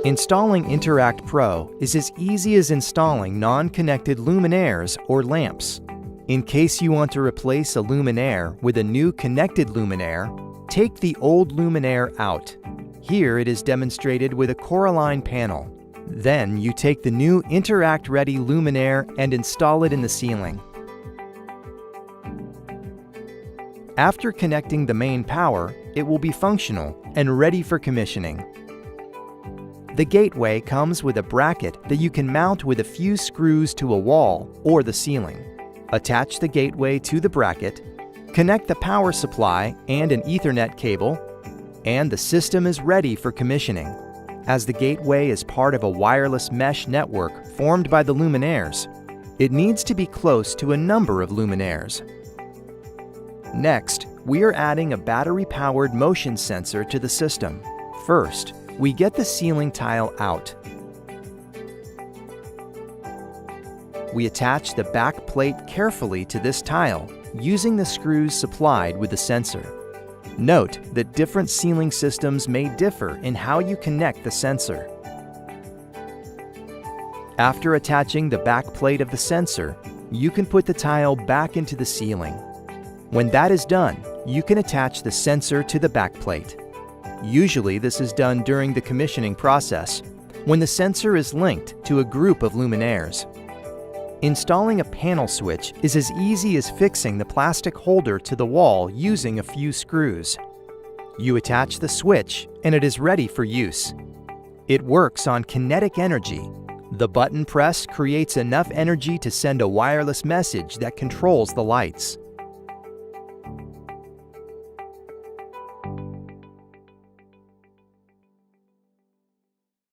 Installing Interact Pro is as easy as installing non-connected luminaires or lamps. In case you want to replace a luminaire with a new connected luminaire, take the old luminaire out. Here it is demonstrated with a Coraline panel. Then you take the new Interact-ready luminaire and install it in the ceiling. After connecting the main power, it will be functional and ready for commissioning. The gateway comes with a bracket that you can mount with a few screws to a wall or the ceiling. Attach the gateway to the bracket, connect the power supply and an Ethernet cable, and the system is ready for commissioning. As the gateway is part of a wireless mesh network formed by the luminaires, it needs to be close to a number of luminaires. Next, we are adding a battery-powered motion sensor to the system. First, we get the ceiling tile out. We attach the back plate carefully to this tile using the screws supplied with the sensor. Note that different ceiling systems may differ in how you connect the sensor. After attaching the back plate of the sensor, you can put the tile back into the ceiling. When that is done, you can attach the sensor to the back plate. Usually this is done during the commissioning process, when the sensor is linked to a group of luminaires. Installing a panel switch is as easy as fixing the plastic holder to the wall using a few screws. You attach the switch and it is ready for use. It works on kinetic energy. The button press creates enough energy to send a wireless message that controls the lights.